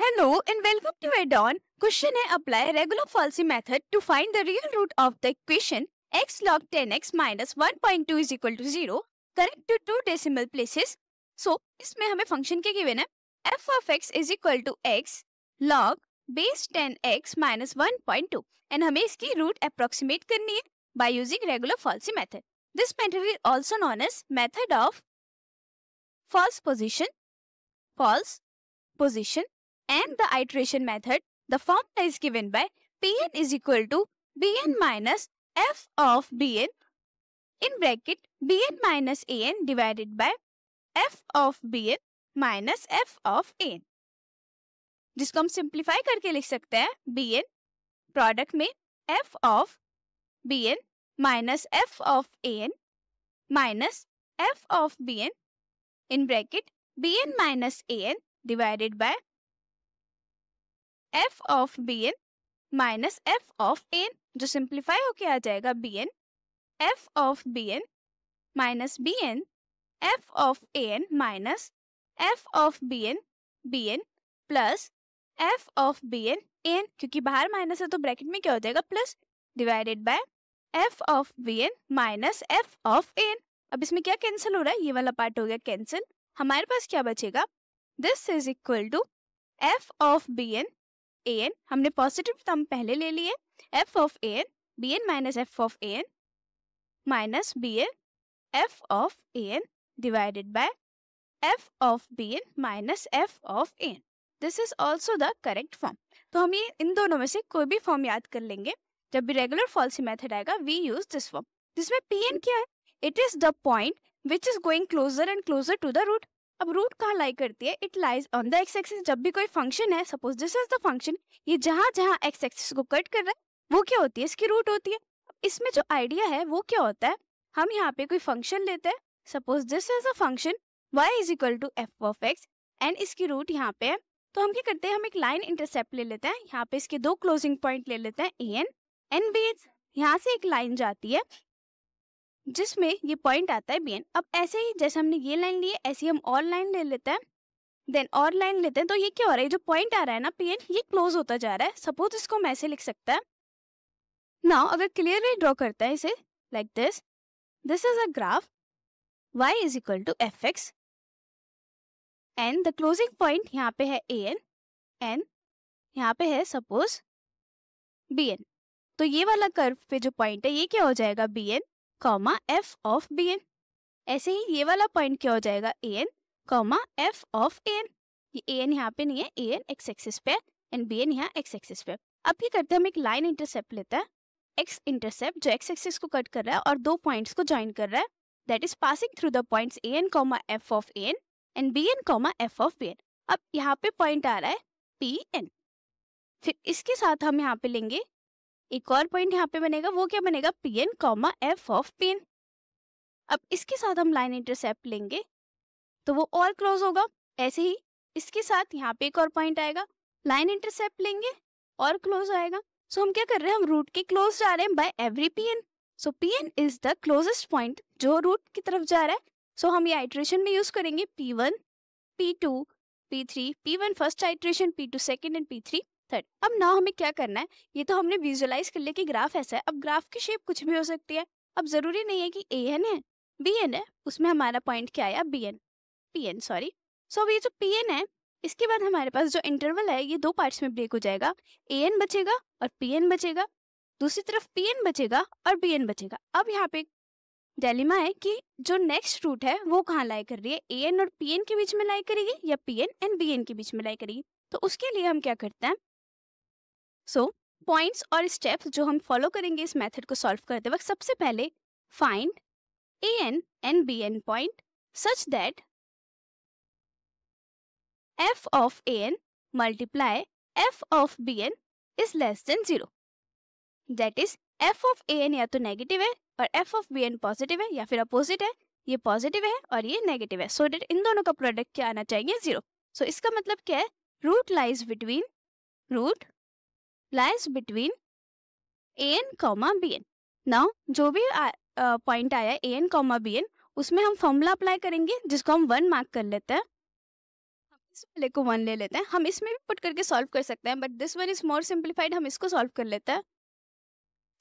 Hello and welcome to add-on. Question है apply regular falsy method to find the real root of the equation x log 10x minus 1.2 is equal to 0. Correct to two decimal places. So इसमें हमें function के given है f of x is equal to x log base 10x minus 1.2 and हमें इसकी root approximate करनी है by using regular falsy method. This method is also known as method of false position and the iteration method. The formula is given by Pn is equal to Bn minus f of Bn in bracket Bn minus An divided by f of Bn minus f of An, जिसको हम simplify करके लिख सकते हैं Bn product में f of Bn minus f of An minus f of Bn in bracket Bn minus An divided by f of Bn minus f of An, जो simplify होके आ जाएगा Bn f of Bn minus Bn f of An minus f of Bn plus f of Bn An, क्योंकि बाहर minus है तो bracket में क्या हो जाएगा plus divided by f of Bn minus f of An. अब इसमें क्या कैंसिल हो रहा है, ये वाला पार्ट हो गया कैंसिल. हमारे पास क्या बचेगा, this is equal to f of Bn An, हमने पॉजिटिव टर्म पहले ले लिए, f of An Bn minus f of An minus Bn f of An divided by f of Bn minus f of An. This is also the correct form. तो हम ये इन दोनों में से कोई भी फॉर्म याद कर लेंगे. जब भी रेगुलर फॉल्सी मेथड आएगा वी यूज दिस फॉर्म, जिसमें Pn क्या है, it is the point which is going closer and closer to the root. अब रूट कहाँ लाई करती है, it lies on the x axis. जब भी कोई फंक्शन है, suppose this is the function, ये जहाँ जहाँ एक्स एक्सिस को कट कर रहा है वो क्या होती है, इसकी रूट होती है. इसमें जो आइडिया है वो क्या होता है, हम यहाँ पे कोई फंक्शन लेते हैं, suppose this is a function y is equal to f of x and इसकी रूट यहाँ पे है. तो हम क्या करते हैं, हम एक लाइन इंटरसेप्ट ले लेते हैं, यहाँ पे इसके दो क्लोजिंग पॉइंट ले लेते हैं an एंड bn. यहाँ से एक लाइन जाती है जिसमें ये पॉइंट आता है bn. अब ऐसे ही जैसे हमने ये लाइन ली है, ऐसे ही हम और लाइन ले लेते हैं, देन और लाइन लेते हैं. तो ये क्या हो रहा है, जो पॉइंट आ रहा है ना pn, ये क्लोज होता जा रहा है. सपोज इसको हम ऐसे लिख सकते हैं. नाउ अगर क्लियरली ड्रॉ करता है इसे like this, this is a graph y is equal to f x and the closing point यहाँ पे है an एंड यहाँ पे है सपोज bn. तो ये वाला कर्व पे जो पॉइंट है ये क्या हो जाएगा, bn comma f of bn. ऐसे ही ये वाला पॉइंट क्या हो जाएगा, an comma f of an. ये an यहाँ पे नहीं है, an x एक्सिस पे एंड bn यहाँ x एक्सिस पे. अब ये करते हैं, हम एक लाइन इंटरसेप्ट लेते हैं, x इंटरसेप्ट जो x एक्सिस को कट कर रहा है और दो पॉइंट्स को ज्वाइन कर रहा है, that is passing through the points an comma f of an and bn comma f of bn. अब यहाँ पे पॉइंट आ रहा है pn. फिर इसके साथ हम यहाँ पे लेंगे एक और पॉइंट, यहाँ पे बनेगा, वो क्या बनेगा, pn comma f of pn. अब इसके साथ हम लाइन इंटरसेप्ट लेंगे तो वो और क्लोज होगा. ऐसे ही इसके साथ यहाँ पे एक और पॉइंट आएगा, लाइन इंटरसेप्ट लेंगे और क्लोज आएगा. सो हम क्या कर रहे हैं, हम रूट के क्लोज जा रहे हैं by every pn. So pn is the closest point जो रूट की तरफ जा रहा है. सो हम ये आइट्रेशन में यूज करेंगे p1, p2, p3, p1 first iteration, p2 second and p3 third. अब ना हमें क्या करना है, ये तो हमने विजुअलाइज कर लिया कि ग्राफ ऐसा है. अब ग्राफ की शेप कुछ भी हो सकती है. अब जरूरी नहीं है कि an है, bn है, उसमें हमारा पॉइंट क्या आया, pn सॉरी. सो अब ये जो pn है, इसके बाद हमारे पास जो इंटरवल है ये दो पार्ट्स में ब्रेक हो जाएगा. an बचेगा और pn बचेगा, दूसरी तरफ pn बचेगा और bn बचेगा. अब यहाँ पे डिलेमा है कि जो नेक्स्ट रूट है वो कहाँ लाई कर रही है, an और pn के बीच में लाई करेगी या pn एंड bn के बीच में लाई करेगी. तो उसके लिए हम क्या करते हैं, सो पॉइंट्स और स्टेप्स जो हम फॉलो करेंगे इस मेथड को सॉल्व करते वक्त, सबसे पहले find an and bn point such that f of an multiply f of bn is less than 0. That is f of an या तो नेगेटिव है और f of bn पॉजिटिव है, या फिर अपोजिट है, ये पॉजिटिव है और ये नेगेटिव है. सो दैट इन दोनों का प्रोडक्ट क्या आना चाहिए, 0. सो इसका मतलब क्या है, root lies between an comma bn. Now जो भी पॉइंट आया an कॉमा bn, उसमें हम फॉर्मूला अप्लाई करेंगे जिसको हम 1 मार्क कर लेते हैं. इस वाले को 1 ले लेते हैं, हम इसमें भी पुट करके सॉल्व कर सकते हैं, but this one is more simplified, हम इसको सॉल्व कर लेते हैं।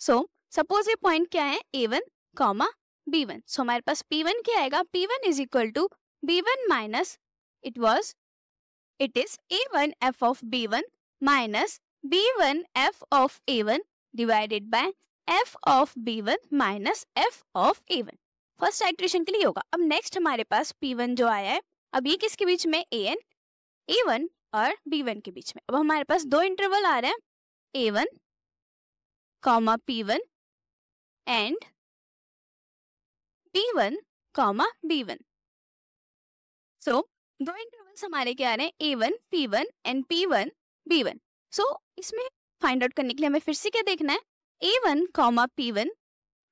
सो सपोज ये पॉइंट क्या है, a1 कॉमा b1। सो हमारे पास p1 क्या आएगा, p1 is equal to b1 minus it is a1 f of b1 minus b1 f of a1 divided by f of b1 minus f of a1। First iteration के लिए होगा। अब next हमारे पास p1 जो आया है, अब ये किसके बीच में, a1 और b1 के बीच में। अब हमारे पास दो इंटरवल आ रहे हैं, a1 comma p1 and b1 comma b1। सो दो इंटरवल्स हमारे क्या आ रहे हैं, a1 p1 and p1 b1। सो इसमें फाइंड आउट करने के लिए हमें फिर से क्या देखना है, a1 कॉमा p1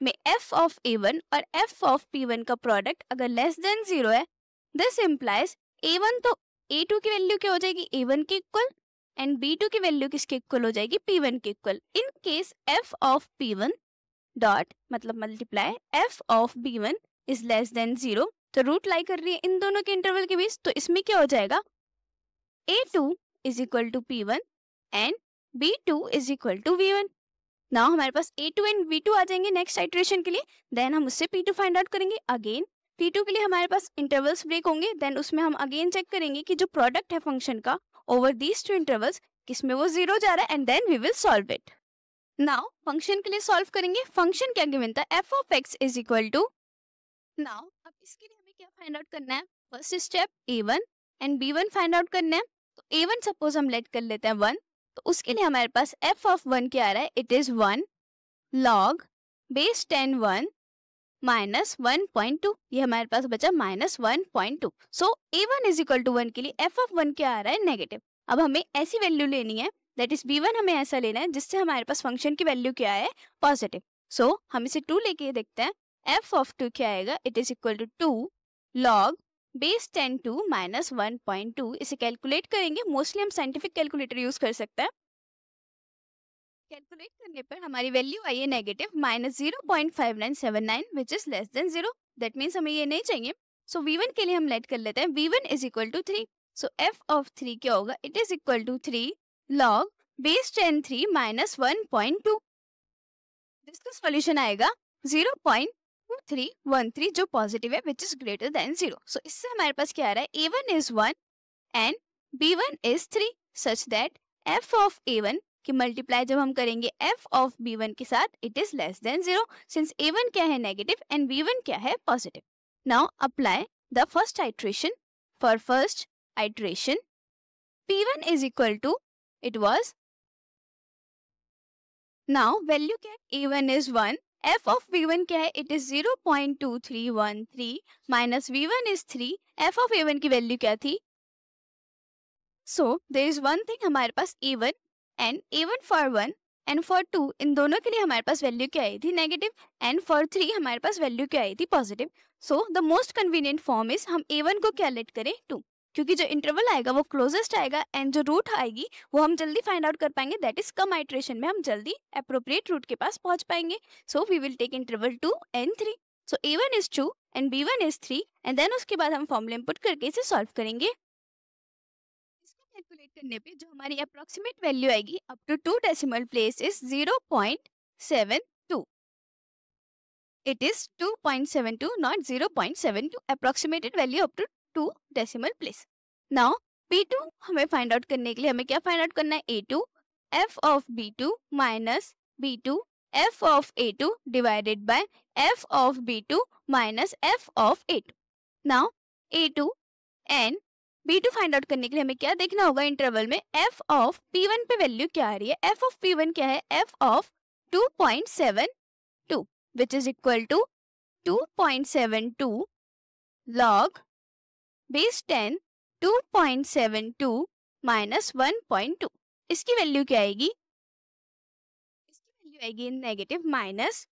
में f ऑफ a1 और f ऑफ p1 का प्रोडक्ट अगर लेस देन 0 है, दिस इम्प्लाइज a1 तो a2 की वैल्यू क्या हो जाएगी, a1 के इक्वल, एंड b2 की वैल्यू किसके इक्वल हो जाएगी, p1 के equal. In case f of p1 dot मतलब multiply f of b1 is less than 0, तो रूट लाई कर रही है इन दोनों के इंटरवल के बीच, तो इसमें क्या हो जाएगा, a2 is equal to p1 and b2 is equal to v1। Now हमारे पास a2 एंड b2 आ जाएंगे नेक्स्ट आइट्रेशन के लिए, देन हम उससे p2 फाइंड आउट करेंगे। अगेन p2 के लिए हमारे पास इंटरवल्स ब्रेक होंगे, देन उसमें हम अगेन चेक करेंगे कि जो प्रोडक्ट है फंक्शन का ओवर दीज टू इंटरवल्स किसमें वो 0 जा रहा है, and then we will solve it. Now function के लिए सॉल्व करेंगे। फंक्शन क्या गिवन था, f of x is equal to, now अब इसके लिए हमें क्या फाइंड आउट करना है, first step a1 and b1 find out करना है। तो a1 सपोज हम लेट कर लेते हैं 1, तो उसके लिए हमारे पास f ऑफ 1 क्या आ रहा है, it is 1 log base 10 1 minus 1.2, ये हमारे पास बचा minus 1.2। So a1 is equal to 1 के लिए f ऑफ 1 क्या आ रहा है, नेगेटिव। अब हमें ऐसी वैल्यू लेनी है, दैट इज b1 हमें ऐसा लेना है जिससे हमारे पास फंक्शन की वैल्यू क्या है, पॉजिटिव। सो हम इसे 2 लेके देखते हैं, f ऑफ 2 क्या आएगा, it is equal to 2 log base 10 2 minus 1.2। इसे कैलकुलेट करेंगे, मोस्टली हम साइंटिफिक कैलकुलेटर यूज कर सकते हैं। कैलकुलेट करने पर हमारी वैल्यू आई है negative minus 0.5979 which is less than 0, that means हमें ये नहीं चाहिए। सो v1 के लिए हम लेट कर लेते हैं, v1 is equal to 3। So f of 3 क्या होगा, it is equal to 3 log base 10 3 minus 1.2। जिसका सॉल्यूशन आएगा 0.2313 जो पॉजिटिव है which is greater than 0। So इससे हमारे पास क्या आ रहा है, a1 is 1 and b1 is 3 such that f of a1 की मल्टीप्लाई जब हम करेंगे f ऑफ b1 के साथ, it is less than 0 since a1 क्या है नेगेटिव एंड b1 क्या है positive. Now apply the first iteration. For first iteration p1 is equal to, it was, now value क्या है, a1 is 1, f of b1 क्या है, it is 0.2313 minus v1 is 3, f of a1 की value क्या थी। So there is one thing, हमारे पास a1 and a1 for 1 and for 2 इन दोनों के लिए हमारे पास वैल्यू क्या आई थी, नेगेटिव, एंड फॉर 3 हमारे पास वैल्यू क्या आई थी, positive. So the most convenient form is हम a1 को क्या लेट करें, 2, क्योंकि जो इंटरवल आएगा वो क्लोजेस्ट आएगा एंड जो रूट आएगी वो हम जल्दी फाइंड आउट कर पाएंगे, दैट इज कम आइट्रेशन में हम जल्दी अप्रोप्रिएट रूट के पास पहुंच पाएंगे। So we will take interval 2 and 3। So a1 is 2 and b1 is 3 and then उसके बाद हम फॉर्मूले में पुट करके इसे सॉल्व करेंगे। इसको कैलकुलेट करने पे जो हमारी अप्रोक्सीमेट वैल्यू आएगी up to 2 decimal place is 0.72। It is 2.72 not 0.72, approximated value up to 2 decimal place. Now p2 हमें फाइंड आउट करने के लिए हमें क्या फाइंड आउट करना है, a2 f of b2 minus b2 f of a2 divided by f of b2 minus f of a2। Now a2 and b2 find out करने के लिए हमें क्या देखना होगा, इंटरवल में f ऑफ p1 पे वैल्यू क्या आ रही है, f ऑफ p1 क्या है, f of 2.72 which is equal to 2.72 log base 10 2.72 minus 1.2। इसकी वैल्यू क्या आएगी, इसकी वैल्यू आएगी negative minus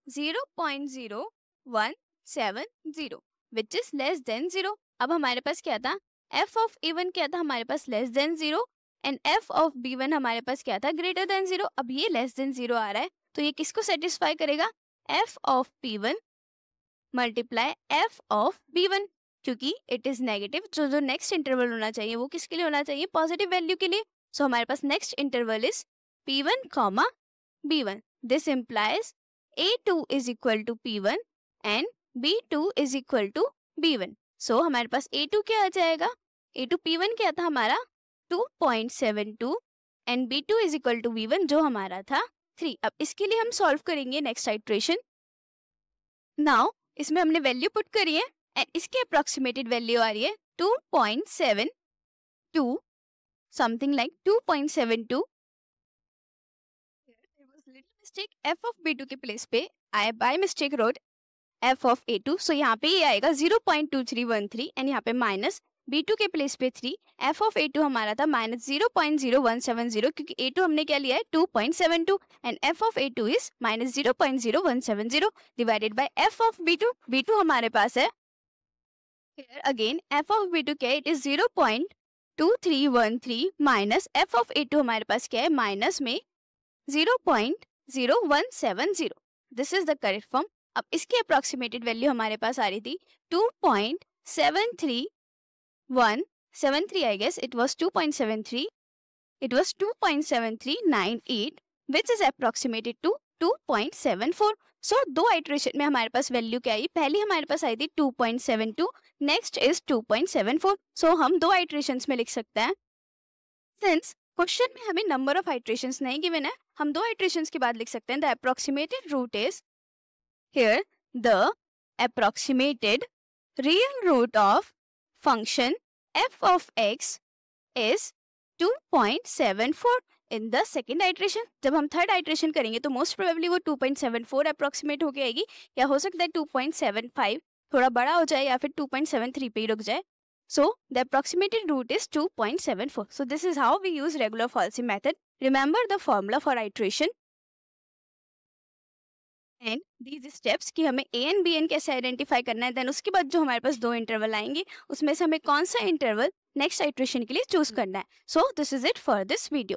0.0170 which is less than 0। अब हमारे पास क्या था, f ऑफ a1 क्या था हमारे पास less than 0 and f of b1 हमारे पास क्या था, ग्रेटर देन 0। अब ये लेस देन 0 आ रहा है तो ये किसको सेटिस्फाई करेगा, f of p1 multiply f of b1। क्योंकि इट इज नेगेटिव, जो नेक्स्ट इंटरवल होना चाहिए वो किसके लिए होना चाहिए, पॉजिटिव वैल्यू के लिए। सो हमारे पास next interval is P1 comma B1. This implies A2 is equal to P1 and B2 is equal to B1. सो हमारे पास A2 क्या आ जाएगा, A2 P1 क्या था हमारा 2.72 and B2 is equal to B1 जो हमारा था 3. अब इसके लिए हम सॉल्व करेंगे नेक्स्ट आइट्रेशन। नाउ इसमें हमने वैल्यू पुट करी है एंड इसकी अप्रोक्सीमेटेड वैल्यू आ रही है 2.72, something like 2.72। Mistake f of b2 के प्लेस पे I by mistake wrote f of a2, so यहाँ पे ये आएगा 0.2313 एंड यहाँ पे माइनस b2 के प्लेस पे 3, f of a2 हमारा था माइनस 0.0170 क्योंकि a2 हमने क्या लिया है 2.72 and f of a2 is minus 0.0170 divided by f of b2। b2 हमारे पास है here again f of b2 क्या है, it is 0.2313 minus f of a2 हमारे पास क्या है माइनस में 0.0170। This is the correct form. अब इसकी अप्रोक्सीमेटेड वैल्यू हमारे पास आ रही थी 2.73173, I guess it was 2.73, it was 2.7398 which is approximated to 2.74। So दो आइट्रेशन में हमारे पास वैल्यू क्या आई, पहली हमारे पास आई थी 2.72, नेक्स्ट इज 2.74। सो हम दो आइट्रेशंस में लिख सकते हैं। सिंस क्वेश्चन में हमें नंबर ऑफ आइट्रेशंस नहीं गिवन है, हम दो आइट्रेशंस के बाद लिख सकते हैं the approximated root is here the approximated real root of function f of x is 2.74 in the second iteration. जब हम थर्ड आइट्रेशन करेंगे तो मोस्ट प्रोबेबली वो 2.74 अप्रोक्सीमेट होके आएगी, या हो सकता है 2.75 थोड़ा बड़ा हो जाए या फिर 2.73 पे ही रुक जाए। So the approximated root is 2.74. So this is how we use regular falsy method. Remember the formula for iteration and these steps कि हमें a and b n कैसे आइडेंटिफाई करना है, देन उसके बाद जो हमारे पास दो इंटरवल आएंगे उसमें से हमें कौन सा इंटरवल नेक्स्ट आइट्रेशन के लिए चूज करना है। So this is it for this video.